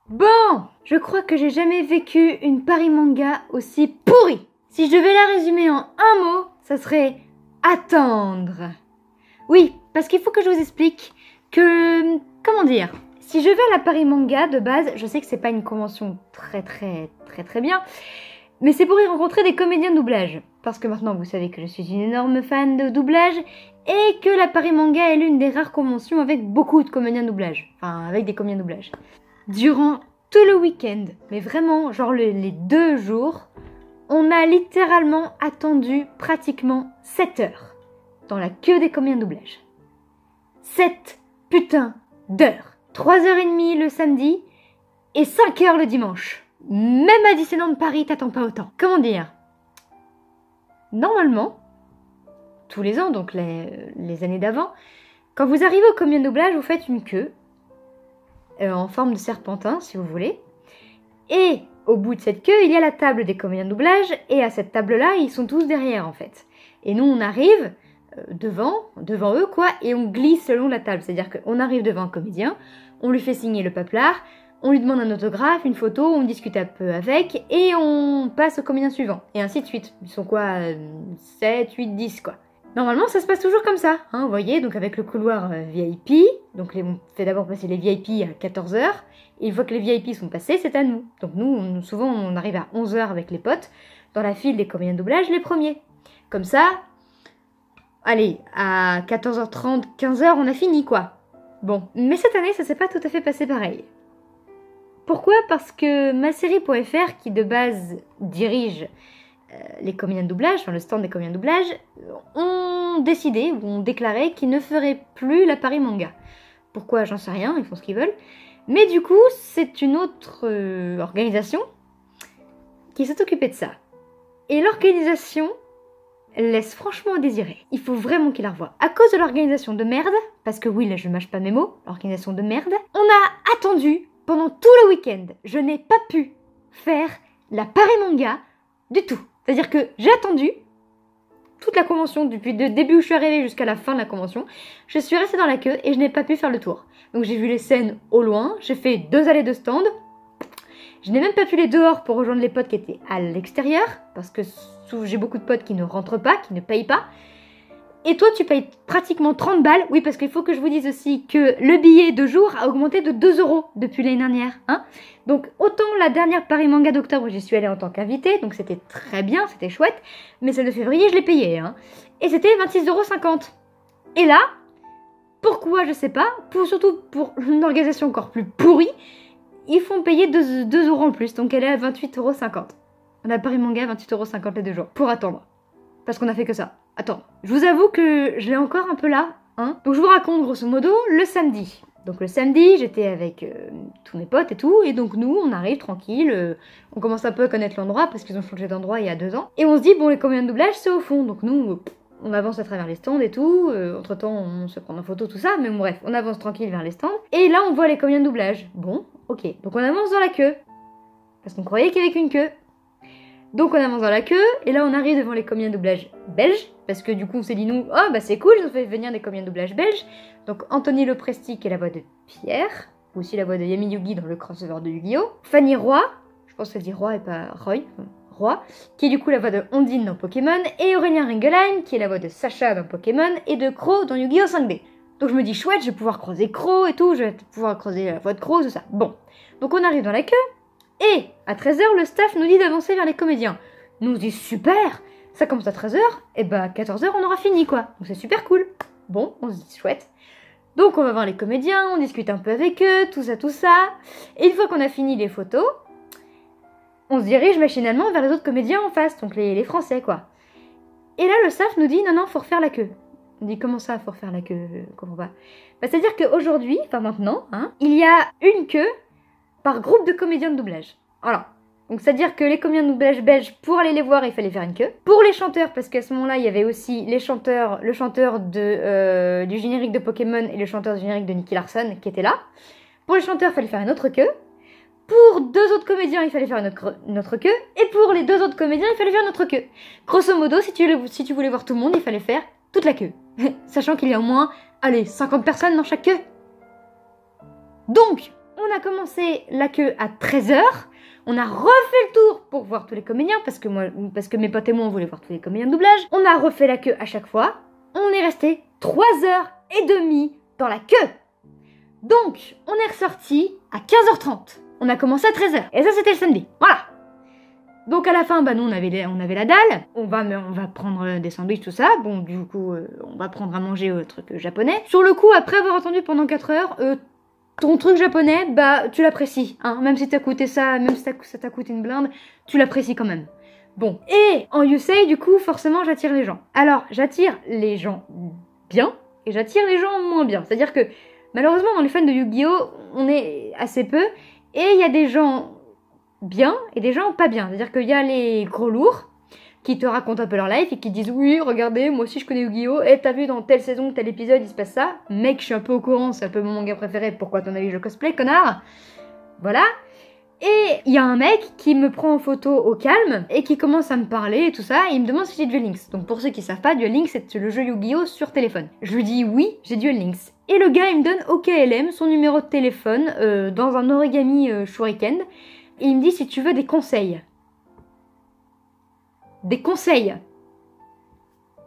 Bon, je crois que j'ai jamais vécu une Paris Manga aussi pourrie. Si je devais la résumer en un mot, ça serait attendre. Oui, parce qu'il faut que je vous explique que, comment dire, si je vais à la Paris Manga de base, je sais que c'est pas une convention très bien, mais c'est pour y rencontrer des comédiens de doublage. Parce que maintenant vous savez que je suis une énorme fan de doublage et que la Paris Manga est l'une des rares conventions avec beaucoup de comédiens de doublage. Enfin, avec des comédiens de doublage. Durant tout le week-end, mais vraiment, genre les 2 jours, on a littéralement attendu pratiquement 7 heures dans la queue des comédiens de doublage. 7 putains d'heures. 3h30 le samedi et 5 heures le dimanche. Même à Disneyland Paris, t'attends pas autant. Comment dire? Normalement, tous les ans, donc les années d'avant, quand vous arrivez au comédien de doublage, vous faites une queue en forme de serpentin, si vous voulez. Et au bout de cette queue, il y a la table des comédiens de doublage, et à cette table-là, ils sont tous derrière, en fait. Et nous, on arrive devant eux, quoi, et on glisse le long de la table. C'est-à-dire qu'on arrive devant un comédien, on lui fait signer le paplard, on lui demande un autographe, une photo, on discute un peu avec, et on passe au comédien suivant. Et ainsi de suite. Ils sont quoi 7, 8, 10, quoi. Normalement, ça se passe toujours comme ça, hein, vous voyez, donc avec le couloir VIP, donc on fait d'abord passer les VIP à 14h, et une fois que les VIP sont passés, c'est à nous. Donc nous, souvent, on arrive à 11h avec les potes, dans la file des comédiens de doublage, les premiers. Comme ça, allez, à 14h30, 15h, on a fini, quoi. Bon, mais cette année, ça s'est pas tout à fait passé pareil. Pourquoi? Parce que masérie.fr, qui de base dirige les comédiens de doublage, enfin le stand des comédiens de doublage, ont décidé, ou ont déclaré qu'ils ne feraient plus la Paris Manga. Pourquoi? J'en sais rien, ils font ce qu'ils veulent. Mais du coup, c'est une autre organisation qui s'est occupée de ça. Et l'organisation laisse franchement à désirer. Il faut vraiment qu'il la revoie. À cause de l'organisation de merde, parce que oui, là je mâche pas mes mots, l'organisation de merde, on a attendu pendant tout le week-end. Je n'ai pas pu faire la Paris Manga du tout. C'est-à-dire que j'ai attendu toute la convention, depuis le début où je suis arrivée jusqu'à la fin de la convention. Je suis restée dans la queue et je n'ai pas pu faire le tour. Donc j'ai vu les scènes au loin, j'ai fait 2 allées de stand. Je n'ai même pas pu aller dehors pour rejoindre les potes qui étaient à l'extérieur, parce que j'ai beaucoup de potes qui ne rentrent pas, qui ne payent pas. Et toi, tu payes pratiquement 30 balles. Oui, parce qu'il faut que je vous dise aussi que le billet de jour a augmenté de 2 € depuis l'année dernière. Hein, donc, autant la dernière Paris Manga d'octobre, j'y suis allée en tant qu'invitée, donc c'était très bien, c'était chouette. Mais celle de février, je l'ai payée. Hein, et c'était 26,50 €. Et là, pourquoi, je sais pas, surtout pour une organisation encore plus pourrie, ils font payer 2 € en plus. Donc, elle est à 28,50 €. On a Paris Manga à 28,50 € les 2 jours, pour attendre. Parce qu'on a fait que ça. Attends, je vous avoue que je l'ai encore un peu là, hein. Donc je vous raconte grosso modo le samedi. Donc le samedi, j'étais avec tous mes potes et tout, et donc nous, on arrive tranquille, on commence un peu à connaître l'endroit, parce qu'ils ont changé d'endroit il y a 2 ans. Et on se dit, bon, les comédiens de doublage, c'est au fond. Donc nous, on avance à travers les stands et tout, entre-temps, on se prend en photo, tout ça, mais bon, bref, on avance tranquille vers les stands. Et là, on voit les comédiens de doublage. Bon, ok. Donc on avance dans la queue, parce qu'on croyait qu'il y avait qu'une queue. Donc on avance dans la queue, et là on arrive devant les comédiens de doublage belges, parce que du coup on s'est dit nous, oh bah c'est cool, ils ont fait venir des comédiens de doublage belges. Donc Anthony Lepresti qui est la voix de Pierre, ou aussi la voix de Yami Yugi dans le crossover de Yu-Gi-Oh! Fanny Roy, je pense qu'elle dit Roy et pas Roy, Roy, qui est du coup la voix de Ondine dans Pokémon, et Aurélien Ringelheim qui est la voix de Sacha dans Pokémon, et de Crow dans Yu-Gi-Oh! 5D. Donc je me dis chouette, je vais pouvoir croiser Crow et tout, je vais pouvoir croiser la voix de Crow, tout ça. Bon, donc on arrive dans la queue, et à 13h, le staff nous dit d'avancer vers les comédiens. Nous on se dit super, ça commence à 13h, et bah à 14h on aura fini quoi. Donc c'est super cool. Bon, on se dit chouette. Donc on va voir les comédiens, on discute un peu avec eux, tout ça. Et une fois qu'on a fini les photos, on se dirige machinalement vers les autres comédiens en face, donc les Français quoi. Et là le staff nous dit non, faut refaire la queue. On dit comment ça, faut refaire la queue, je comprends pas. Bah, c'est-à-dire qu'aujourd'hui, enfin maintenant, hein, il y a une queue par groupe de comédiens de doublage. Voilà. Donc c'est-à-dire que les comédiens de doublage belges, pour aller les voir, il fallait faire une queue. Pour les chanteurs, parce qu'à ce moment-là, il y avait aussi le chanteur du générique de Pokémon et le chanteur du générique de Nicky Larson qui étaient là. Pour les chanteurs, il fallait faire une autre queue. Pour 2 autres comédiens, il fallait faire une autre queue. Et pour les 2 autres comédiens, il fallait faire une autre queue. Grosso modo, si tu voulais voir tout le monde, il fallait faire toute la queue. Sachant qu'il y a au moins, allez, 50 personnes dans chaque queue. Donc, on a commencé la queue à 13 h. On a refait le tour pour voir tous les comédiens, parce que mes potes et moi, on voulait voir tous les comédiens de doublage. On a refait la queue à chaque fois. On est resté 3h30 dans la queue. Donc, on est ressorti à 15h30. On a commencé à 13 h. Et ça, c'était le samedi. Voilà. Donc, à la fin, nous, on avait la dalle. On va prendre des sandwichs, tout ça. Bon, du coup, on va prendre à manger truc japonais. Sur le coup, après avoir attendu pendant 4 heures, ton truc japonais, tu l'apprécies. Hein, même si t'as coûté ça, même si ça t'a coûté une blinde, tu l'apprécies quand même. Bon. Et en Yusei, du coup, forcément, j'attire les gens. Alors, j'attire les gens bien et j'attire les gens moins bien. C'est-à-dire que, malheureusement, dans les fans de Yu-Gi-Oh, on est assez peu. Et il y a des gens bien et des gens pas bien. C'est-à-dire qu'il y a les gros lourds qui te racontent un peu leur life et qui disent oui, regardez, moi aussi je connais Yu-Gi-Oh! Et t'as vu dans telle saison, tel épisode, il se passe ça. Mec, je suis un peu au courant, c'est un peu mon manga préféré, pourquoi ton avis je cosplay, connard? Voilà. Et il y a un mec qui me prend en photo au calme et qui commence à me parler et tout ça, et il me demande si j'ai Duel Links. Donc pour ceux qui savent pas, Duel Links c'est le jeu Yu-Gi-Oh! Sur téléphone. Je lui dis oui, j'ai Duel Links. Et le gars il me donne au KLM son numéro de téléphone dans un origami shuriken, et il me dit si tu veux des conseils. Des conseils.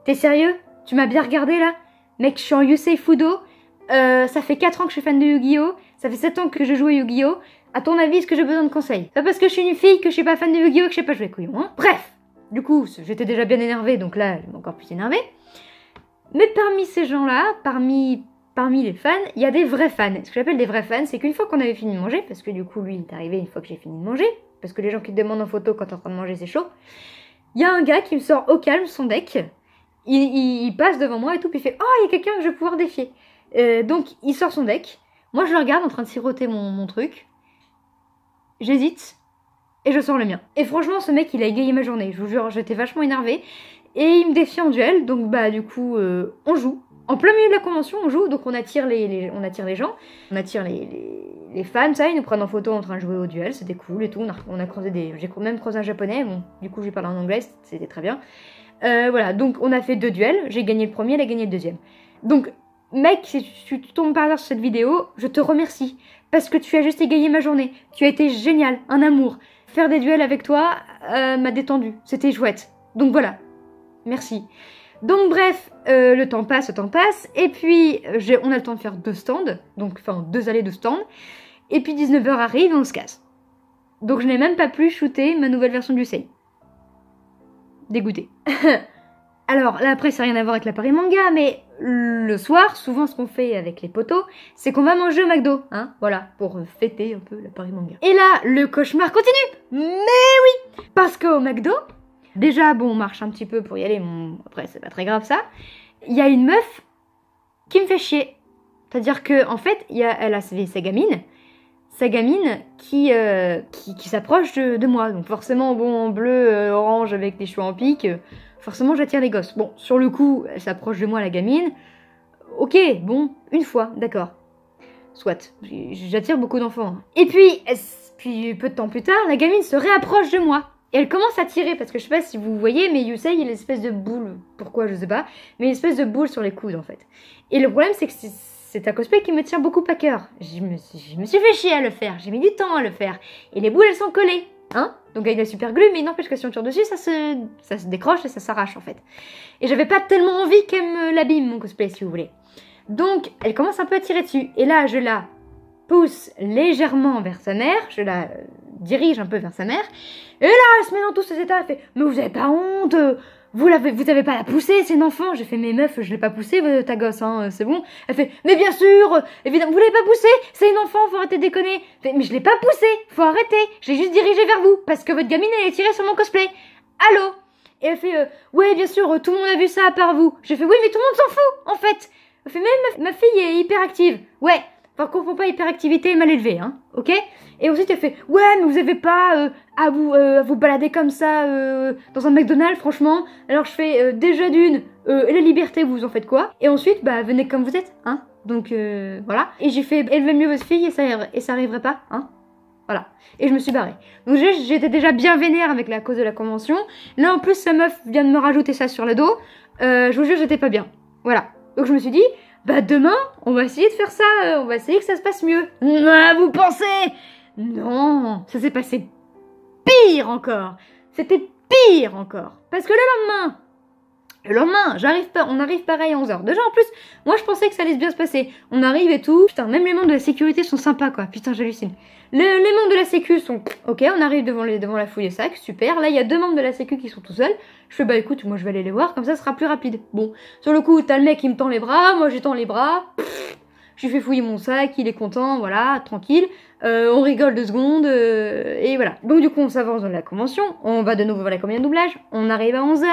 T'es sérieux? Tu m'as bien regardé là? Mec, je suis en Yusei Fudo, ça fait 4 ans que je suis fan de Yu-Gi-Oh! Ça fait 7 ans que je joue à Yu-Gi-Oh! À ton avis, est-ce que j'ai besoin de conseils? Pas parce que je suis une fille que je suis pas fan de Yu-Gi-Oh! Que je sais pas jouer, couillon, hein? Bref! Du coup, j'étais déjà bien énervée, donc là, je suis encore plus énervée. Mais parmi ces gens-là, parmi les fans, il y a des vrais fans. Ce que j'appelle des vrais fans, c'est qu'une fois qu'on avait fini de manger, parce que du coup, lui, il est arrivé une fois que j'ai fini de manger, parce que les gens qui te demandent en photo quand t'es en train de manger, c'est chaud. Il y a un gars qui me sort au calme son deck, il passe devant moi et tout, puis il fait « Oh, il y a quelqu'un que je vais pouvoir défier !» Donc, il sort son deck, moi je le regarde en train de siroter mon truc, j'hésite, et je sors le mien. Et franchement, ce mec, il a égayé ma journée, je vous jure, j'étais vachement énervée, et il me défie en duel, donc du coup, on joue. En plein milieu de la convention, on joue, donc on attire les gens, on attire les fans, ça, ils nous prennent en photo en train de jouer au duel, c'était cool et tout, on a croisé j'ai même croisé un japonais, bon, du coup j'ai parlé en anglais, c'était très bien. Voilà, donc on a fait 2 duels, j'ai gagné le premier, elle a gagné le deuxième. Donc, mec, si tu tombes par hasard sur cette vidéo, je te remercie, parce que tu as juste égayé ma journée, tu as été génial, un amour. Faire des duels avec toi m'a détendu, c'était chouette. Donc voilà, merci. Donc bref, le temps passe, et puis on a le temps de faire 2 stands, donc enfin 2 allées de stands, et puis 19 h arrive et on se casse. Donc je n'ai même pas pu shooter ma nouvelle version du Sei. Dégoûté. Alors là après ça n'a rien à voir avec la Paris Manga, mais le soir, souvent ce qu'on fait avec les potos, c'est qu'on va manger au McDo, hein, voilà, pour fêter un peu la Paris Manga. Et là, le cauchemar continue. Mais oui, parce qu'au McDo, déjà, bon, on marche un petit peu pour y aller, après c'est pas très grave ça. Il y a une meuf qui me fait chier. C'est-à-dire que en fait, elle a sa gamine qui s'approche de moi. Donc forcément, bon, en bleu, orange avec les cheveux en pique, forcément j'attire les gosses. Bon, sur le coup, elle s'approche de moi, la gamine. Ok, bon, une fois, d'accord. Soit, j'attire beaucoup d'enfants. Hein. Et puis peu de temps plus tard, la gamine se réapproche de moi. Et elle commence à tirer, parce que je sais pas si vous voyez, mais Yusei, il a une espèce de boule, pourquoi je sais pas, mais une espèce de boule sur les coudes en fait. Et le problème c'est que c'est un cosplay qui me tient beaucoup à cœur. Je me suis fait chier à le faire, j'ai mis du temps à le faire. Et les boules elles sont collées, hein. Donc avec la super glue, mais il n'empêche que si on tire dessus, ça se décroche et ça s'arrache en fait. Et j'avais pas tellement envie qu'elle me l'abîme mon cosplay si vous voulez. Donc elle commence un peu à tirer dessus, et là je la pousse légèrement vers sa mère, je la dirige un peu vers sa mère, et là elle se met dans tous ses états, elle fait « Mais vous avez pas honte, vous avez pas la poussée, c'est une enfant !» J'ai fait « Mais meuf, je l'ai pas poussée, ta gosse, hein, c'est bon ?» Elle fait « Mais bien sûr, évidemment, vous l'avez pas poussée, c'est une enfant, faut arrêter de déconner !» Mais je l'ai pas poussée, faut arrêter, je l'ai juste dirigée vers vous, parce que votre gamine elle est tirée sur mon cosplay. Allô? Et elle fait ouais bien sûr, tout le monde a vu ça à part vous. J'ai fait « Oui mais tout le monde s'en fout, en fait !» Elle fait « Même ma fille est hyperactive. » Ouais. Enfin, confond pas hyperactivité et mal élevé, hein, ok? Et ensuite, elle fait « Ouais, mais vous avez pas à vous balader comme ça dans un McDonald's, franchement. » Alors je fais déjà d'une, et la liberté, vous en faites quoi? Et ensuite, venez comme vous êtes, hein? Donc, voilà. Et j'ai fait « Élevez mieux votre fille et ça arriverait pas, hein? » Voilà. Et je me suis barrée. Donc j'étais déjà bien vénère avec la cause de la convention. Là, en plus, sa meuf vient de me rajouter ça sur le dos. Je vous jure, j'étais pas bien. Voilà. Donc je me suis dit Bah demain, on va essayer de faire ça, on va essayer que ça se passe mieux. Ah, vous pensez? Non, ça s'est passé pire encore. C'était pire encore. Parce que le lendemain, on arrive pareil à 11h. Déjà en plus, moi je pensais que ça allait bien se passer. On arrive et tout. Putain, même les membres de la sécurité sont sympas quoi. Putain, j'hallucine. Les membres de la sécu sont... Ok, on arrive devant la fouille des sacs, super. Là, il y a 2 membres de la sécu qui sont tout seuls. Je fais, bah écoute, moi je vais aller les voir, comme ça ce sera plus rapide. Bon, sur le coup, t'as le mec qui me tend les bras, moi j'étends les bras. Je lui fais fouiller mon sac, il est content, voilà, tranquille. On rigole 2 secondes, et voilà. Donc du coup, on s'avance dans la convention, on va de nouveau voir la comédie de doublage, on arrive à 11h.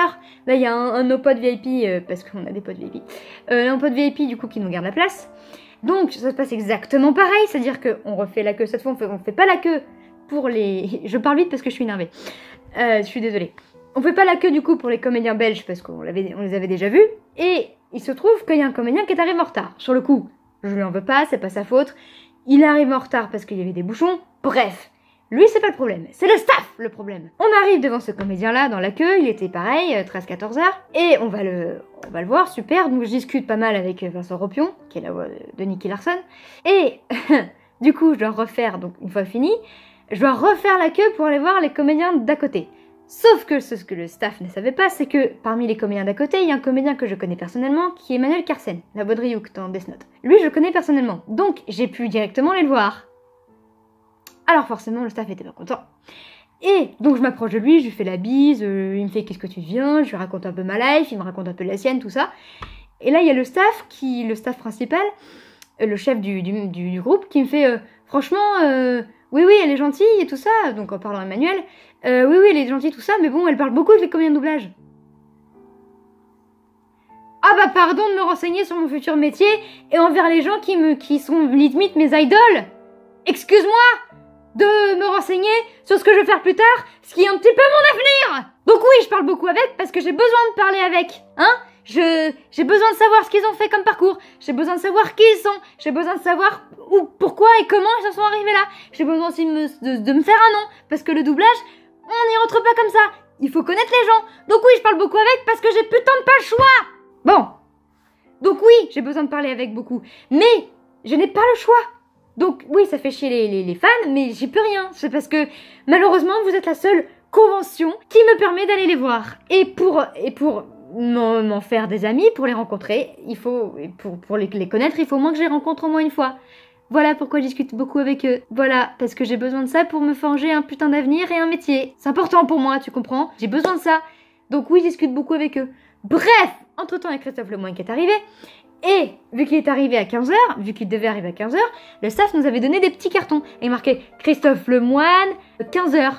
Là, il y a un de nos potes VIP, parce qu'on a des potes VIP. Un pote VIP, du coup, qui nous garde la place. Donc, ça se passe exactement pareil, c'est-à-dire qu'on refait la queue, cette fois, on fait pas la queue pour les... Je parle vite parce que je suis énervée. Je suis désolée. On fait pas la queue, du coup, pour les comédiens belges, parce qu'on les avait déjà vus. Et il se trouve qu'il y a un comédien qui est arrivé en retard. Sur le coup, je lui en veux pas, c'est pas sa faute. Il arrive en retard parce qu'il y avait des bouchons. Bref, lui, c'est pas le problème. C'est le staff, le problème. On arrive devant ce comédien-là, dans la queue. Il était pareil, 13-14 heures. Et on va le voir, super. Donc, je discute pas mal avec Vincent Ropion, qui est la voix de Nicky Larson. Et du coup, je dois refaire, donc une fois fini, je dois refaire la queue pour aller voir les comédiens d'à côté. Sauf que ce que le staff ne savait pas, c'est que parmi les comédiens d'à côté, il y a un comédien que je connais personnellement, qui est Emmanuel Carsen, la voix de Ryuk dans Death Note. Lui, je le connais personnellement, donc j'ai pu directement aller le voir. Alors forcément, le staff était pas content. Et donc je m'approche de lui, je lui fais la bise, il me fait qu'est-ce que tu deviens, je lui raconte un peu ma life, il me raconte un peu la sienne, tout ça. Et là, il y a le staff principal, le chef du groupe, qui me fait franchement... oui, elle est gentille et tout ça, donc en parlant à Emmanuel, oui, elle est gentille, tout ça, mais bon, elle parle beaucoup avec les comédiens de doublage. Ah bah pardon de me renseigner sur mon futur métier et envers les gens qui sont limite mes idoles. Excuse-moi de me renseigner sur ce que je vais faire plus tard, ce qui est un petit peu mon avenir. Donc oui, je parle beaucoup avec parce que j'ai besoin de parler avec, hein. J'ai besoin de savoir ce qu'ils ont fait comme parcours, j'ai besoin de savoir qui ils sont, j'ai besoin de savoir pourquoi et comment ils en sont arrivés là. J'ai besoin aussi de me faire un nom, parce que le doublage, on n'y rentre pas comme ça. Il faut connaître les gens. Donc oui, je parle beaucoup avec parce que j'ai putain de pas le choix. Bon. Donc oui, j'ai besoin de parler avec beaucoup. Mais je n'ai pas le choix. Donc oui, ça fait chier les fans, mais j'y peux rien. C'est parce que malheureusement, vous êtes la seule convention qui me permet d'aller les voir. Et pour m'en faire des amis, pour les rencontrer, pour les connaître, il faut au moins que je les rencontre au moins une fois. Voilà pourquoi je discute beaucoup avec eux. Voilà, parce que j'ai besoin de ça pour me forger un putain d'avenir et un métier. C'est important pour moi, tu comprends? J'ai besoin de ça. Donc oui, je discute beaucoup avec eux. Bref, entre-temps, il y a Christophe Lemoine qui est arrivé. Et vu qu'il est arrivé à 15h, vu qu'il devait arriver à 15h, le staff nous avait donné des petits cartons. Et marqué Christophe Lemoine, 15h.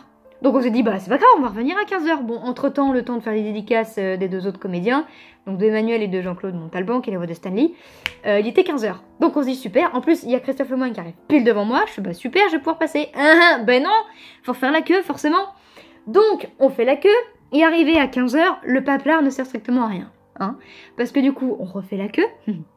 Donc on s'est dit, bah c'est pas grave, on va revenir à 15h. Bon, entre-temps, le temps de faire les dédicaces des 2 autres comédiens, donc d'Emmanuel et de Jean-Claude Montalban, qui est la voix de Stanley, il était 15h. Donc on se dit, super, en plus, il y a Christophe Lemoine qui arrive pile devant moi, je suis bah super, je vais pouvoir passer. Ben non, faut faire la queue, forcément. Donc, on fait la queue, et arrivé à 15h, le paplard ne sert strictement à rien. Hein, parce que du coup, on refait la queue,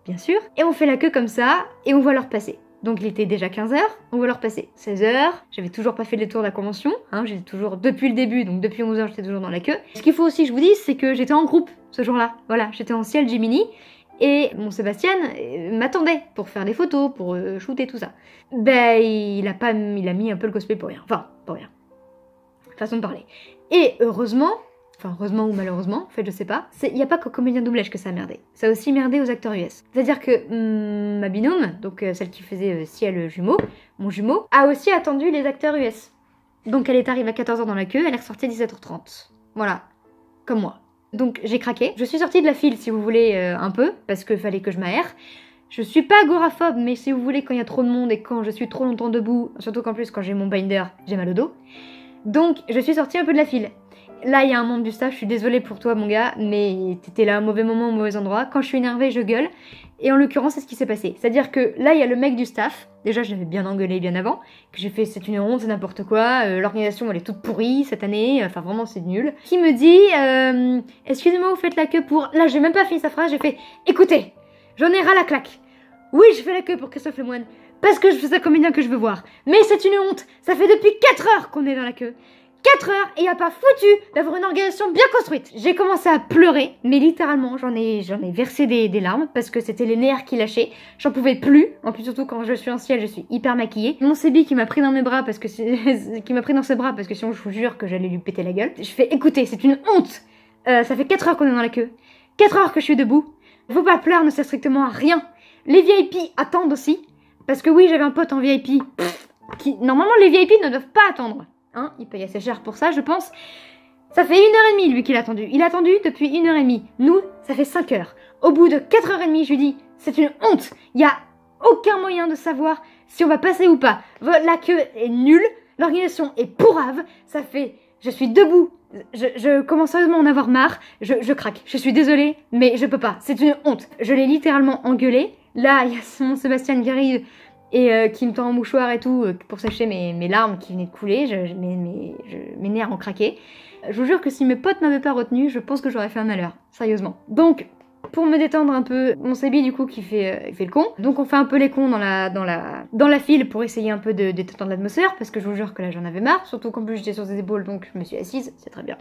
bien sûr, et on fait la queue comme ça, et on va leur passer. Donc il était déjà 15h, on va leur passer 16h, j'avais toujours pas fait le tour de la convention, hein, j'étais toujours depuis le début, donc depuis 11h j'étais toujours dans la queue. Ce qu'il faut aussi que je vous dise, c'est que j'étais en groupe ce jour-là, voilà, j'étais en ciel Gemini, et mon Sébastien m'attendait pour faire des photos, pour shooter tout ça. Ben il a mis un peu le cosplay pour rien, enfin pour rien, façon de parler. Et heureusement ou malheureusement, en fait je sais pas, il n'y a pas qu'au comédien de doublage que ça a merdé. Ça a aussi merdé aux acteurs US. C'est-à-dire que ma binôme, donc celle qui faisait Ciel jumeau, mon jumeau, a aussi attendu les acteurs US. Donc elle est arrivée à 14h dans la queue, elle est ressortie à 17h30. Voilà, comme moi. Donc j'ai craqué. Je suis sortie de la file si vous voulez un peu, parce qu'il fallait que je m'aère. Je suis pas agoraphobe, mais si vous voulez, quand il y a trop de monde et quand je suis trop longtemps debout, surtout qu'en plus quand j'ai mon binder, j'ai mal au dos. Donc je suis sortie un peu de la file. Là, il y a un membre du staff, je suis désolée pour toi, mon gars, mais t'étais là au mauvais moment, au mauvais endroit. Quand je suis énervée, je gueule. Et en l'occurrence, c'est ce qui s'est passé. C'est-à-dire que là, il y a le mec du staff. Déjà, je l'avais bien engueulé bien avant. Que j'ai fait, c'est une honte, c'est n'importe quoi. L'organisation, elle est toute pourrie cette année. Enfin, vraiment, c'est nul. Qui me dit, excusez-moi, vous faites la queue pour... Là, j'ai même pas fini sa phrase, j'ai fait, écoutez, j'en ai ras la claque. Oui, je fais la queue pour Christophe Lemoine. Parce que je fais ça comédien que je veux voir. Mais c'est une honte. Ça fait depuis 4 heures qu'on est dans la queue. 4 heures et il a pas foutu d'avoir une organisation bien construite. J'ai commencé à pleurer, mais littéralement, j'en ai versé des larmes parce que c'était les nerfs qui lâchaient. J'en pouvais plus. En plus, surtout quand je suis en ciel, je suis hyper maquillée. Mon Sébi qui m'a pris dans mes bras parce que qui m'a pris dans ses bras parce que sinon je vous jure que j'allais lui péter la gueule. Je fais écoutez, c'est une honte. Ça fait 4 heures qu'on est dans la queue. 4 heures que je suis debout. Vos pleurs ne servent strictement à rien. Les VIP attendent aussi. Parce que oui, j'avais un pote en VIP. Normalement, les VIP ne doivent pas attendre. Hein, il paye assez cher pour ça, je pense. Ça fait 1h30 lui qu'il a attendu. Il a attendu depuis 1h30. Nous, ça fait 5 heures. Au bout de 4h30, je lui dis, c'est une honte. Il n'y a aucun moyen de savoir si on va passer ou pas. La queue est nulle. L'organisation est pourrave. Ça fait... Je suis debout. Je commence sérieusement à en avoir marre. Je craque. Je suis désolée, mais je peux pas. C'est une honte. Je l'ai littéralement engueulé. Là, il y a mon Sébastien qui arrive et qui me tend un mouchoir et tout pour sécher mes larmes qui venaient de couler. Mes nerfs ont craqué. Je vous jure que si mes potes m'avaient pas retenu, je pense que j'aurais fait un malheur. Sérieusement. Donc, pour me détendre un peu, mon Sébi du coup qui fait le con. Donc on fait un peu les cons dans la file pour essayer un peu de détendre l'atmosphère parce que je vous jure que là j'en avais marre. Surtout qu'en plus j'étais sur ses épaules donc je me suis assise, c'est très bien.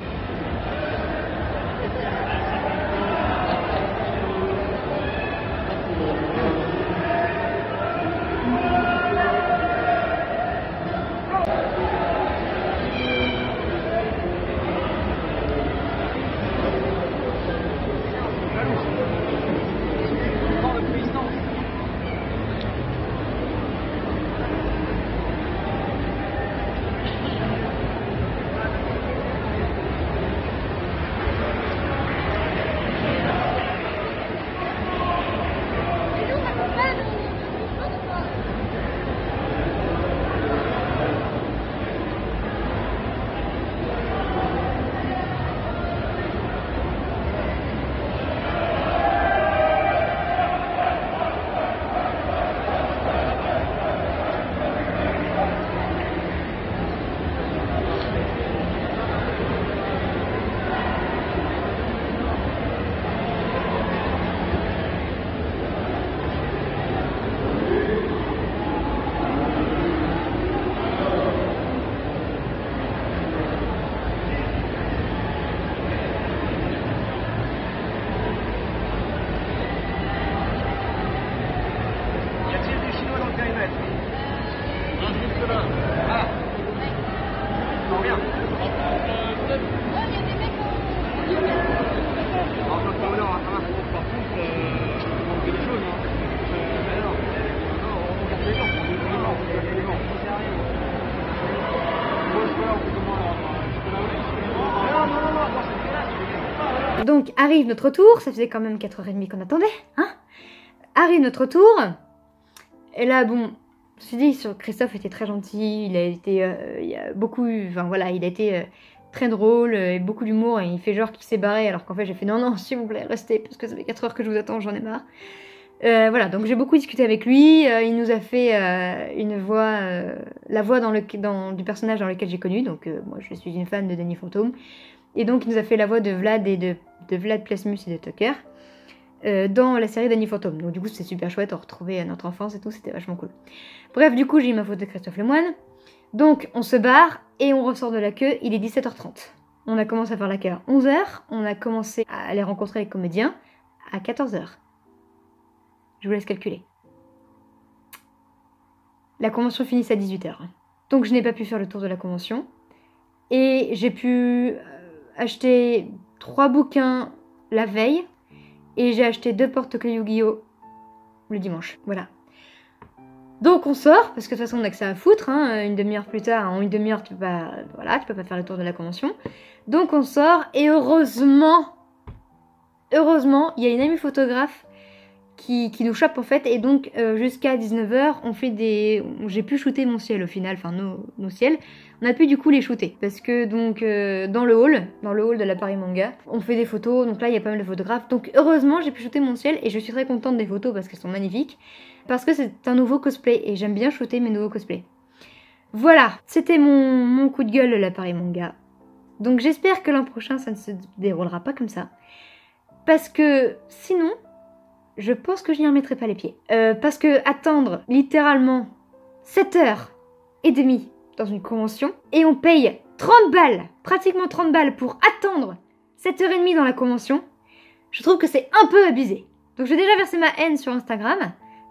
Donc arrive notre tour, ça faisait quand même 4h30 qu'on attendait, hein. Arrive notre tour, et là bon, je me suis dit, Christophe était très gentil, il a été, il a beaucoup, enfin voilà, il a été très drôle, et beaucoup d'humour, et il fait genre qu'il s'est barré, alors qu'en fait j'ai fait non, s'il vous plaît, restez, parce que ça fait 4 heures que je vous attends, j'en ai marre. Voilà, donc j'ai beaucoup discuté avec lui, il nous a fait une voix, la voix du personnage dans lequel j'ai connu, donc moi je suis une fan de Danny Phantom, et donc il nous a fait la voix de Vlad et de Vlad Plasmus et de Tucker dans la série Danny Phantom. Donc du coup c'était super chouette, on retrouvait notre enfance et tout, c'était vachement cool. Bref, du coup j'ai eu ma photo de Christophe Lemoine, donc on se barre et on ressort de la queue, il est 17h30. On a commencé à faire la queue à 11h, on a commencé à aller rencontrer les comédiens à 14h. Je vous laisse calculer. La convention finit à 18h. Donc je n'ai pas pu faire le tour de la convention. Et j'ai pu acheter 3 bouquins la veille. Et j'ai acheté 2 porte-clés Yu-Gi-Oh! Le dimanche. Voilà. Donc on sort, parce que de toute façon on a que ça à foutre. Hein, une demi-heure plus tard, en une demi-heure tu peux pas faire le tour de la convention. Donc on sort et heureusement, il y a une amie photographe qui nous chope en fait, et donc jusqu'à 19h j'ai pu shooter mon ciel au final, enfin nos ciels, on a pu du coup les shooter, parce que donc dans le hall de la Paris Manga, on fait des photos, donc là il y a pas mal de photographes, donc heureusement j'ai pu shooter mon ciel, et je suis très contente des photos parce qu'elles sont magnifiques, parce que c'est un nouveau cosplay, et j'aime bien shooter mes nouveaux cosplays. Voilà, c'était mon coup de gueule la Paris Manga, donc j'espère que l'an prochain ça ne se déroulera pas comme ça, parce que sinon je pense que je n'y remettrai pas les pieds. Parce que attendre littéralement 7h30 dans une convention, et on paye 30 balles, pratiquement 30 balles pour attendre 7h30 dans la convention, je trouve que c'est un peu abusé. Donc j'ai déjà versé ma haine sur Instagram,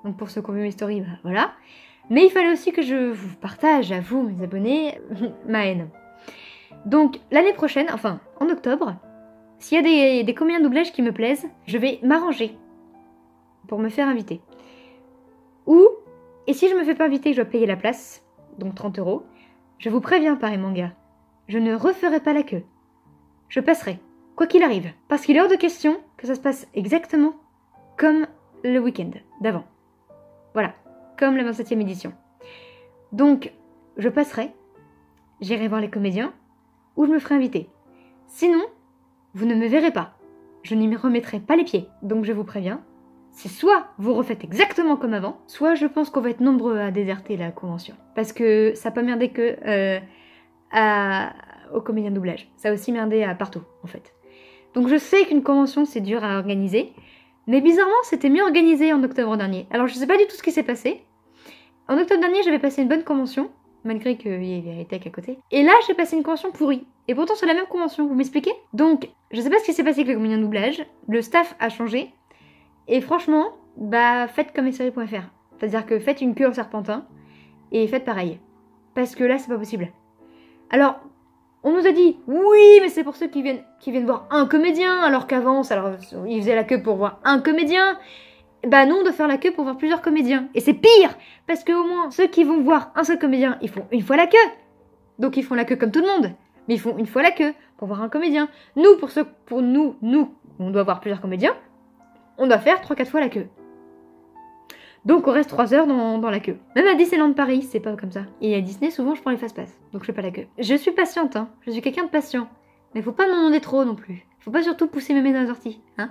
donc pour ceux qui ont vu mes stories, bah voilà. Mais il fallait aussi que je vous partage à vous, mes abonnés, ma haine. Donc l'année prochaine, enfin en octobre, s'il y a des comédiens de doublage qui me plaisent, je vais m'arranger pour me faire inviter. Et si je me fais pas inviter, je dois payer la place, donc 30 €, je vous préviens Paris Manga, je ne referai pas la queue. Je passerai, quoi qu'il arrive, parce qu'il est hors de question que ça se passe exactement comme le week-end d'avant. Voilà, comme la 27e édition. Donc, je passerai, j'irai voir les comédiens, ou je me ferai inviter. Sinon, vous ne me verrez pas. Je n'y remettrai pas les pieds. Donc je vous préviens, c'est soit vous refaites exactement comme avant, soit je pense qu'on va être nombreux à déserter la convention. Parce que ça n'a pas merdé que aux comédiens de doublage. Ça a aussi merdé à partout, en fait. Donc je sais qu'une convention, c'est dur à organiser. Mais bizarrement, c'était mieux organisé en octobre dernier. Alors je sais pas du tout ce qui s'est passé. En octobre dernier, j'avais passé une bonne convention, malgré qu'il y ait Veritech à côté. Et là, j'ai passé une convention pourrie. Et pourtant, c'est la même convention, vous m'expliquez? Donc, je sais pas ce qui s'est passé avec les comédiens de doublage. Le staff a changé. Et franchement, bah, faites comme SRI.fr. C'est-à-dire que faites une queue en serpentin et faites pareil. Parce que là, c'est pas possible. Alors, on nous a dit, oui, mais c'est pour ceux qui viennent voir un comédien, alors qu'avant, alors, ils faisaient la queue pour voir un comédien. Bah non, on doit faire la queue pour voir plusieurs comédiens. Et c'est pire, parce qu'au moins, ceux qui vont voir un seul comédien, ils font une fois la queue. Donc ils font la queue comme tout le monde. Mais ils font une fois la queue pour voir un comédien. Nous, pour nous, on doit voir plusieurs comédiens, on doit faire 3-4 fois la queue. Donc on reste 3 heures dans la queue. Même à Disneyland Paris, c'est pas comme ça. Et à Disney, souvent, je prends les fast-pass. Donc je fais pas la queue. Je suis patiente, hein. Je suis quelqu'un de patient. Mais faut pas m'en demander trop non plus. Faut pas surtout pousser mes mains dans les orties, hein.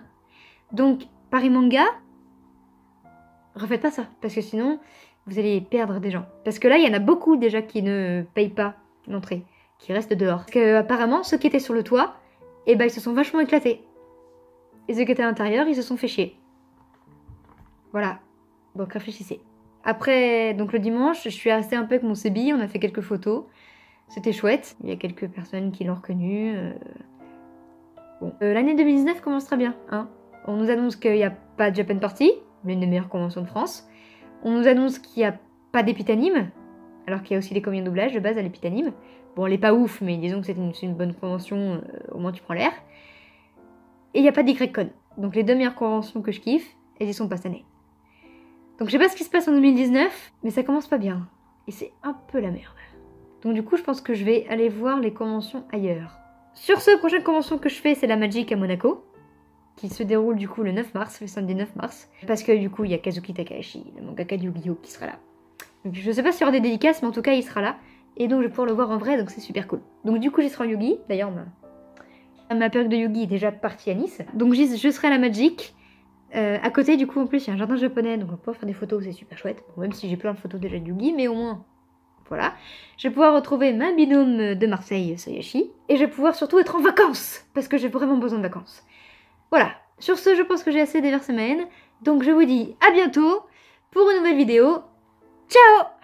Donc, Paris Manga, refaites pas ça. Parce que sinon, vous allez perdre des gens. Parce que là, il y en a beaucoup déjà qui ne payent pas l'entrée. Qui restent dehors. Parce que apparemment, ceux qui étaient sur le toit, eh ben, ils se sont vachement éclatés. Et ceux qui étaient à l'intérieur, ils se sont fait chier. Voilà. Donc réfléchissez. Après, donc le dimanche, je suis restée un peu avec mon CB, on a fait quelques photos. C'était chouette. Il y a quelques personnes qui l'ont reconnu. Bon. L'année 2019 commence très bien. Hein. On nous annonce qu'il n'y a pas de Japan Party, l'une des meilleures conventions de France. On nous annonce qu'il n'y a pas d'Epitanime, alors qu'il y a aussi des comédiens de doublage de base à l'Epitanime. Bon, elle est pas ouf, mais disons que c'est une bonne convention, au moins tu prends l'air. Et il n'y a pas d'YCon. Donc les deux meilleures conventions que je kiffe, elles y sont pas cette année. Donc je sais pas ce qui se passe en 2019, mais ça commence pas bien. Et c'est un peu la merde. Donc du coup, je pense que je vais aller voir les conventions ailleurs. Sur ce, prochaine convention que je fais, c'est la Magic à Monaco, qui se déroule du coup le 9 mars, le samedi 9 mars. Parce que du coup, il y a Kazuki Takahashi, le mangaka de Yu-Gi-Oh! Qui sera là. Donc je sais pas s'il y aura des dédicaces, mais en tout cas, il sera là. Et donc je vais pouvoir le voir en vrai, donc c'est super cool. Donc du coup, j'y serai en Yu-Gi. D'ailleurs, ma période de Yu-Gi est déjà partie à Nice. Donc je serai à la Magic. À côté, du coup, en plus, il y a un jardin japonais, donc on va pouvoir faire des photos, c'est super chouette. Bon, même si j'ai plein de photos déjà de Yu-Gi, mais au moins, voilà. Je vais pouvoir retrouver ma binôme de Marseille, Sayashi. Et je vais pouvoir surtout être en vacances, parce que j'ai vraiment besoin de vacances. Voilà. Sur ce, je pense que j'ai assez déversé ma haine. Donc je vous dis à bientôt pour une nouvelle vidéo. Ciao!